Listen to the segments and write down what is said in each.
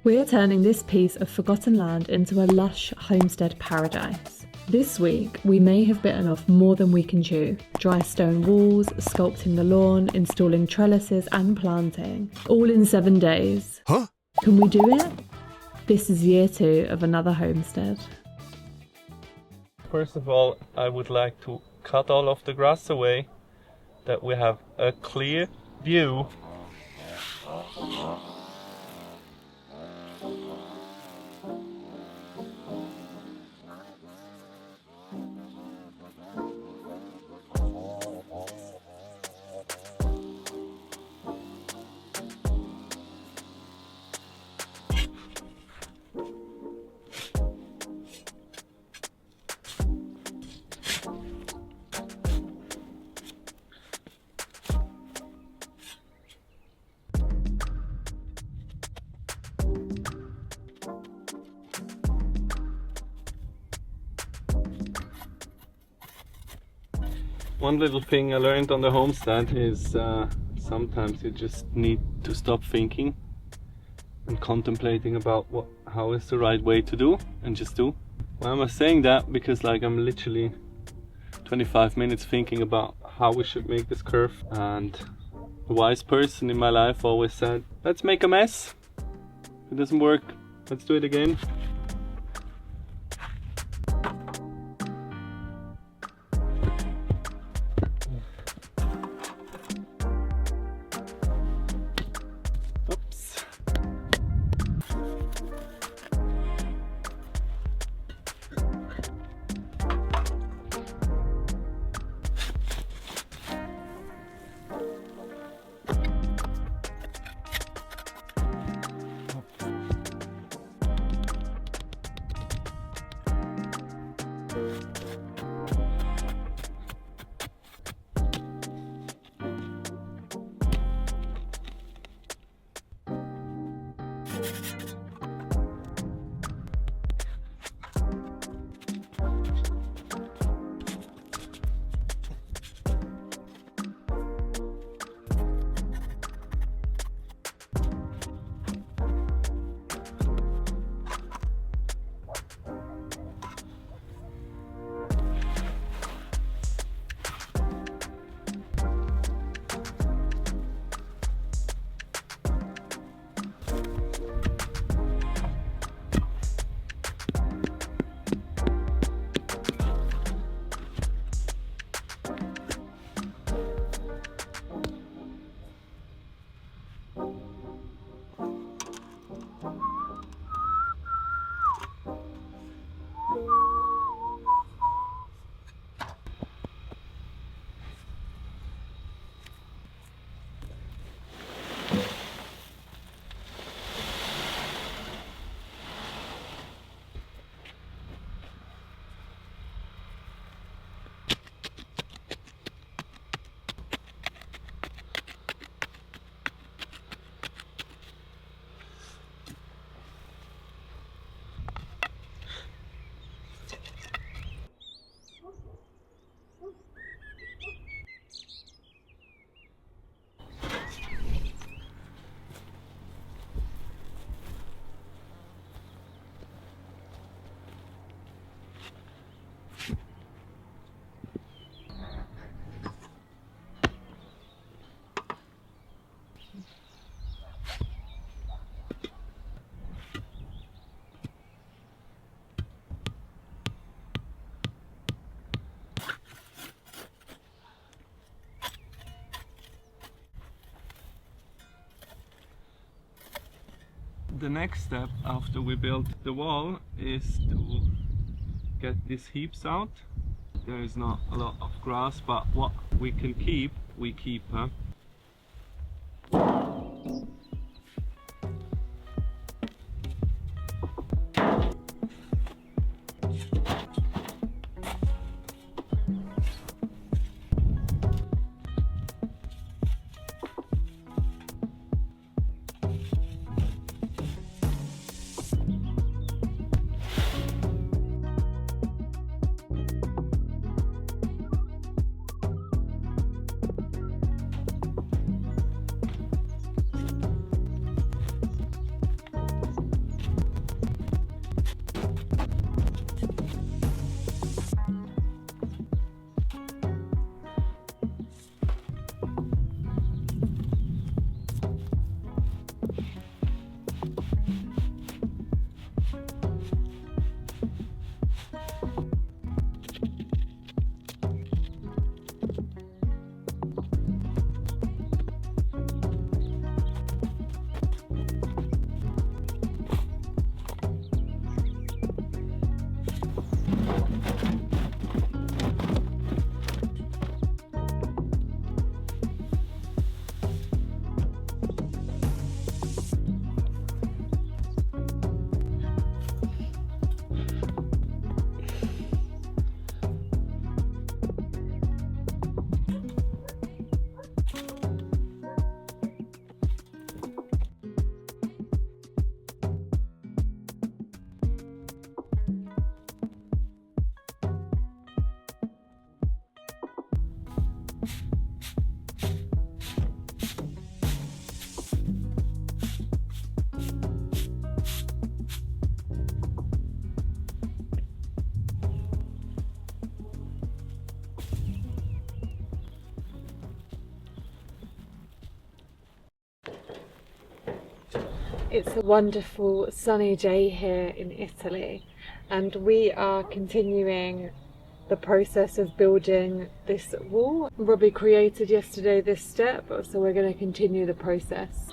We're turning this piece of forgotten land into a lush homestead paradise. This week, we may have bitten off more than we can chew. Dry stone walls, sculpting the lawn, installing trellises and planting, all in 7 days. Huh? Can we do it? This is year 2 of another homestead. First of all, I would like to cut all of the grass away, that we have a clear view. One little thing I learned on the homestead is sometimes you just need to stop thinking and contemplating about how is the right way to do, and just do. Why am I saying that? Because I'm literally 25 minutes thinking about how we should make this curve, and a wise person in my life always said, let's make a mess. If it doesn't work, let's do it again. The next step after we build the wall is to get these heaps out. There is not a lot of grass, but what we can keep, we keep. It's a wonderful sunny day here in Italy, and we are continuing the process of building this wall. Robbie created yesterday this step, so we're going to continue the process.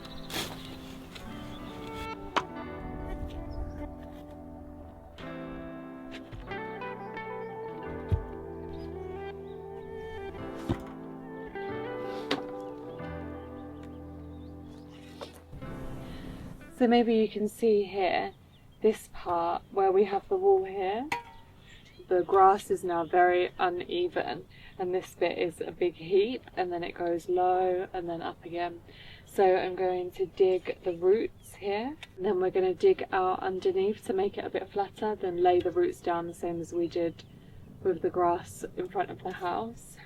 So maybe you can see here, this part where we have the wall here, the grass is now very uneven, and this bit is a big heap, and then it goes low and then up again. So I'm going to dig the roots here, and then we're going to dig out underneath to make it a bit flatter, then lay the roots down the same as we did with the grass in front of the house.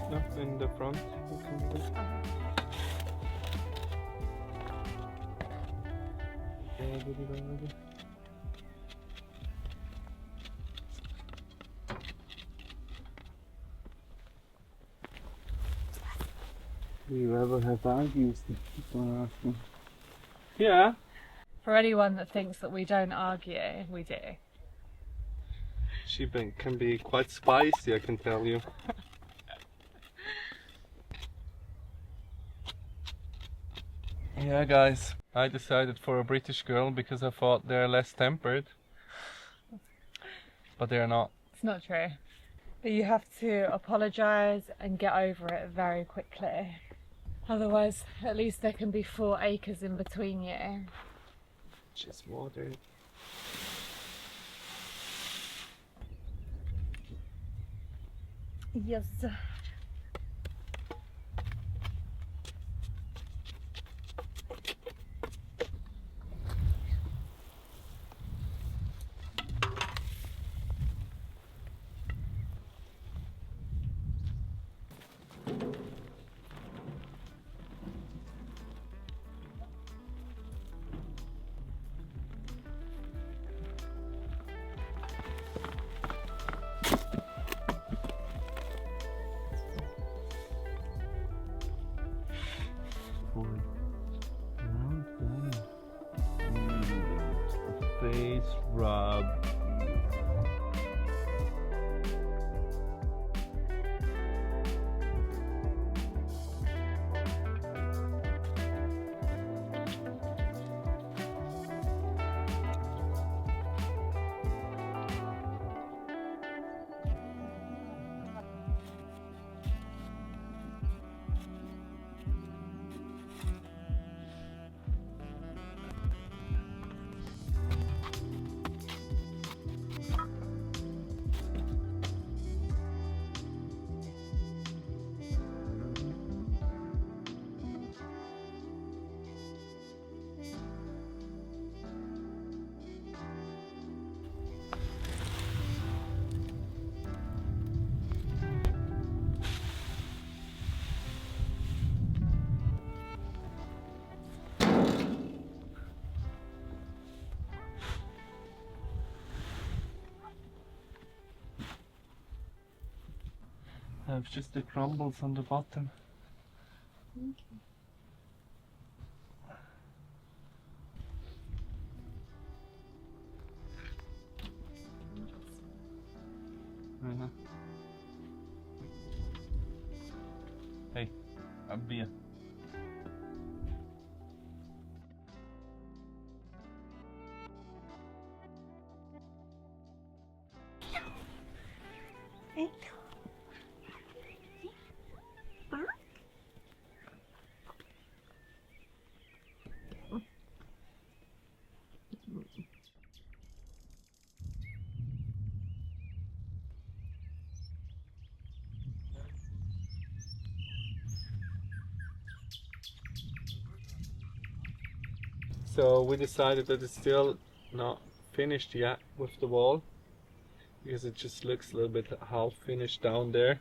No, in the front. You can do. Yeah, I did it already. Do you ever have argues? People are asking. Yeah. For anyone that thinks that we don't argue, we do. She can be quite spicy, I can tell you. Yeah, guys, I decided for a British girl because I thought they're less tempered. But they're not. It's not true. But you have to apologise and get over it very quickly. Otherwise, at least there can be 4 acres in between you. Just water. Yes. Face rub. I have just the crumbles on the bottom. Okay. Hey, a beer. So we decided that it's still not finished yet with the wall, because it just looks a little bit half finished down there.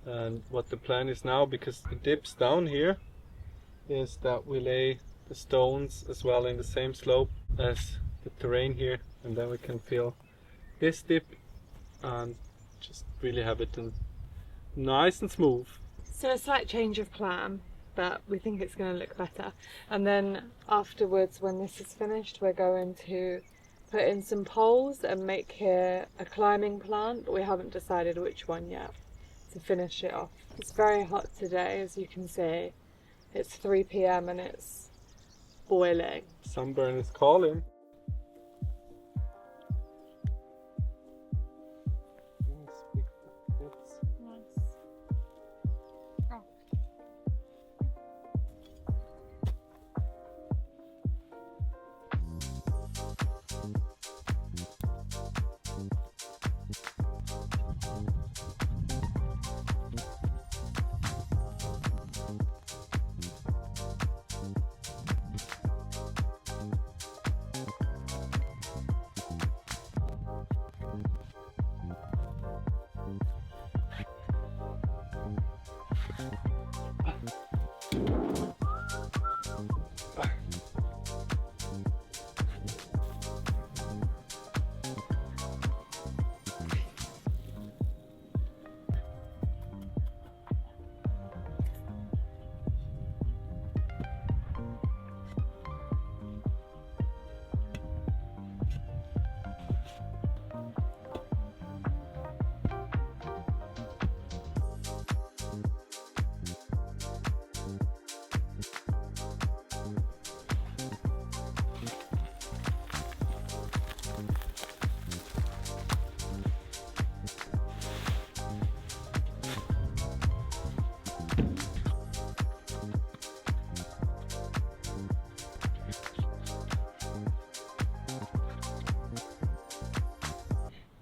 And what the plan is now, because it dips down here, is that we lay the stones as well in the same slope as the terrain here, and then we can fill this dip and just really have it nice and smooth. So a slight change of plan, but we think it's going to look better. And then afterwards, when this is finished, we're going to put in some poles and make here a climbing plant, but we haven't decided which one yet, to finish it off. It's very hot today, as you can see. It's 3 p.m. and it's boiling. Sunburn is calling.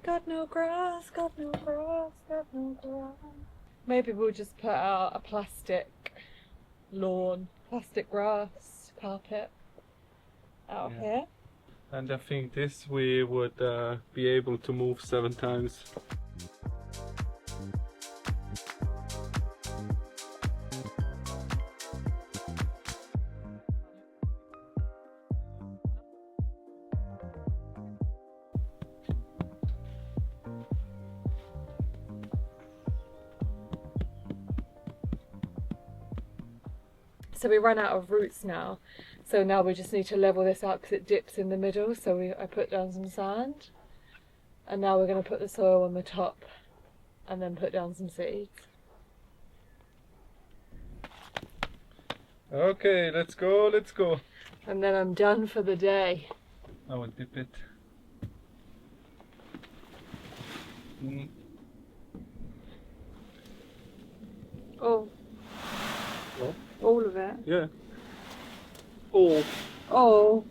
Got no grass, got no grass, got no grass. Maybe we'll just put out a plastic lawn, plastic grass carpet out here. And I think this we would be able to move 7 times. So we run out of roots now, so now we just need to level this out because it dips in the middle. So I put down some sand, and now we're going to put the soil on the top and then put down some seeds. Okay, let's go, let's go. And then I'm done for the day. I will dip it. Oh. What? All of it? Yeah. Oh. Oh.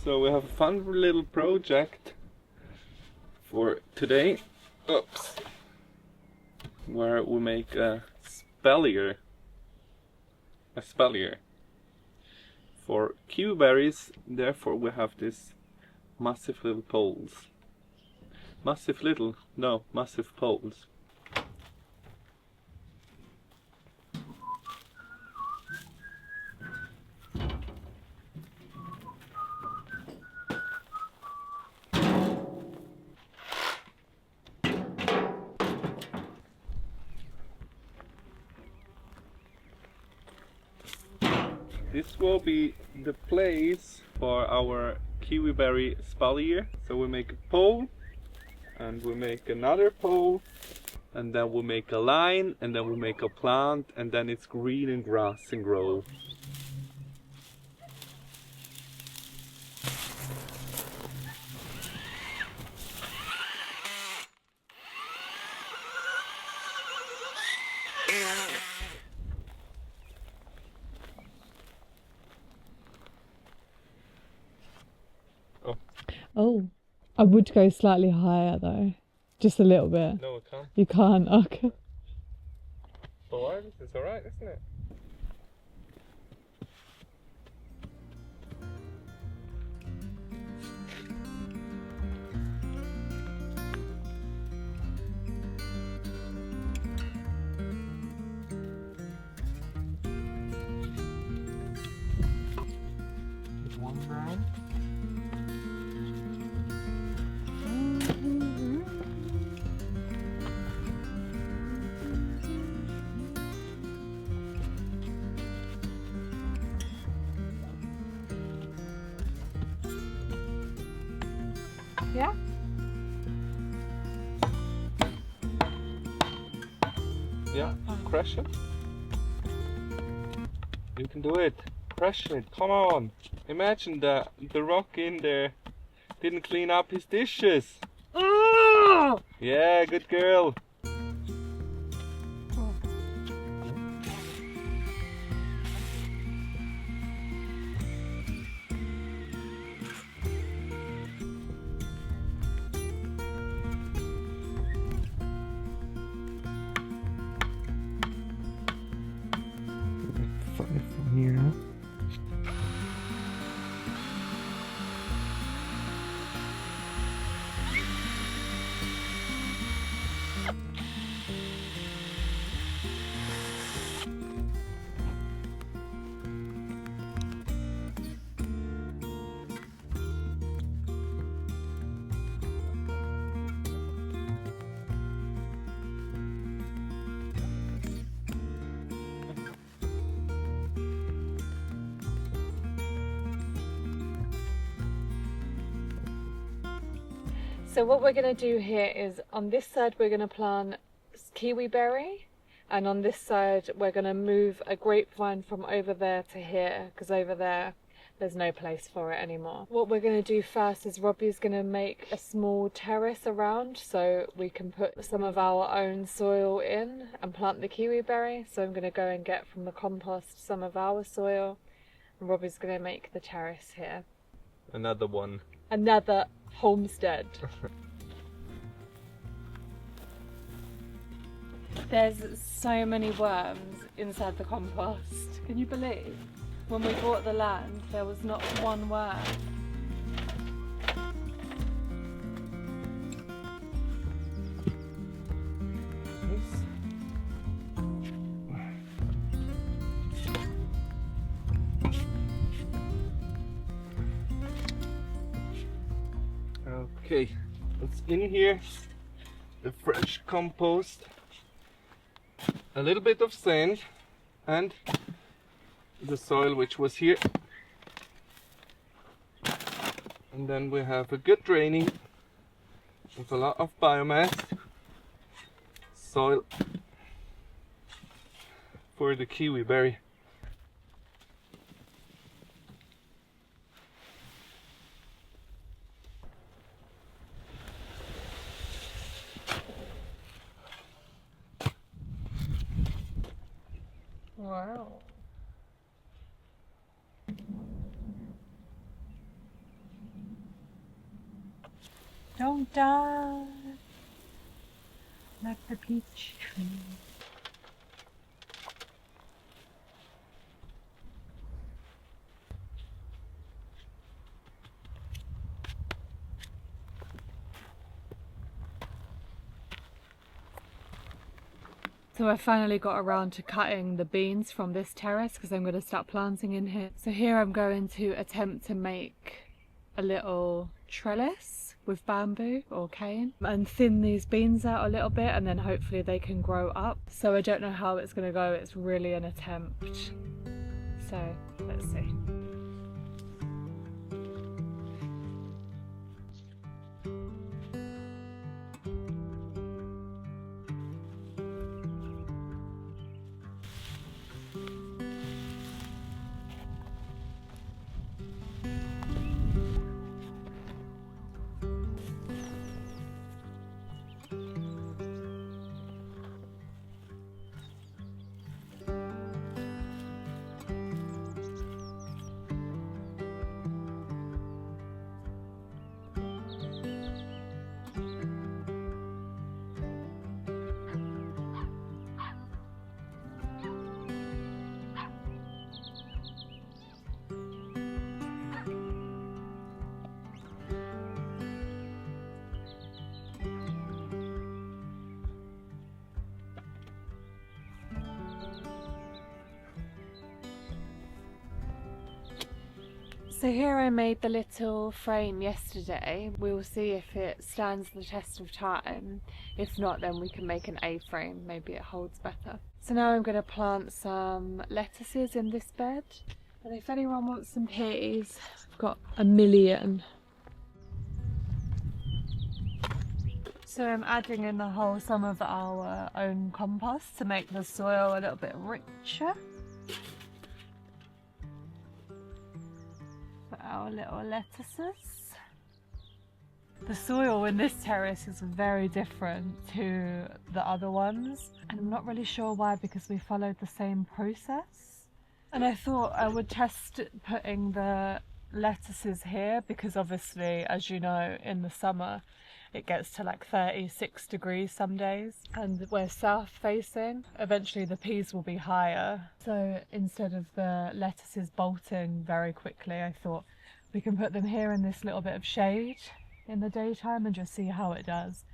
So we have a fun little project for today. Oops. Where we make a spellier. For kiwi berries, therefore we have this massive little poles. Massive poles. This will be the place for our kiwi berry spalier. So we make a pole, and we make another pole, and then we make a line, and then we make a plant, and then it's green and grass and grow. Oh, I would go slightly higher though, just a little bit. No, I can't. You can't, okay. Alright, it's alright, isn't it? One round. Yeah? Yeah, crush it. You can do it. Crush it, come on. Imagine that the rock in there didn't clean up his dishes. Oh! Yeah, good girl. Five from here. So what we're going to do here is on this side we're going to plant kiwi berry, and on this side we're going to move a grapevine from over there to here, because over there there's no place for it anymore. What we're going to do first is Robbie's going to make a small terrace around so we can put some of our own soil in and plant the kiwi berry. So I'm going to go and get from the compost some of our soil, and Robbie's going to make the terrace here. Another one. Another homestead. There's so many worms inside the compost. Can you believe? When we bought the land, there was not one worm. Okay, what's in here? The fresh compost, a little bit of sand, and the soil which was here. And then we have a good draining with a lot of biomass, soil for the kiwi berry. Wow. Don't die like the peach tree. So I finally got around to cutting the beans from this terrace because I'm going to start planting in here. So here I'm going to attempt to make a little trellis with bamboo or cane and thin these beans out a little bit, and then hopefully they can grow up. So I don't know how it's going to go. It's really an attempt. So let's see. So here I made the little frame yesterday. We'll see if it stands the test of time. If not, then we can make an A-frame. Maybe it holds better. So now I'm going to plant some lettuces in this bed. And if anyone wants some peas, I've got a million. So I'm adding in the whole some of our own compost to make the soil a little bit richer. Our little lettuces. The soil in this terrace is very different to the other ones, and I'm not really sure why, because we followed the same process. And I thought I would test putting the lettuces here because obviously, as you know, in the summer it gets to like 36 degrees some days, and we're south facing. Eventually the peas will be higher, so instead of the lettuces bolting very quickly, I thought we can put them here in this little bit of shade in the daytime and just see how it does.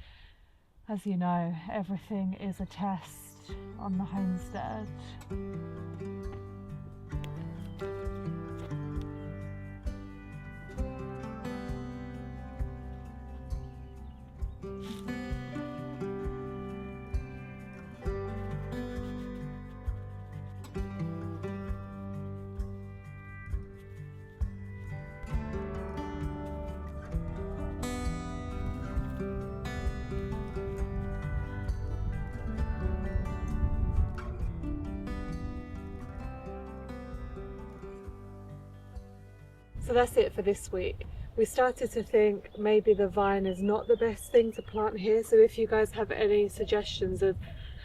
As you know, everything is a test on the homestead. So that's it for this week. We started to think maybe the vine is not the best thing to plant here, so if you guys have any suggestions of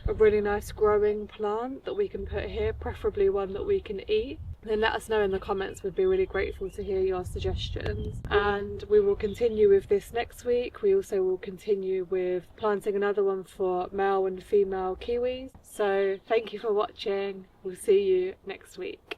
a really nice growing plant that we can put here, preferably one that we can eat, then let us know in the comments. We'd be really grateful to hear your suggestions. And we will continue with this next week. We also will continue with planting another one for male and female kiwis. So thank you for watching. We'll see you next week.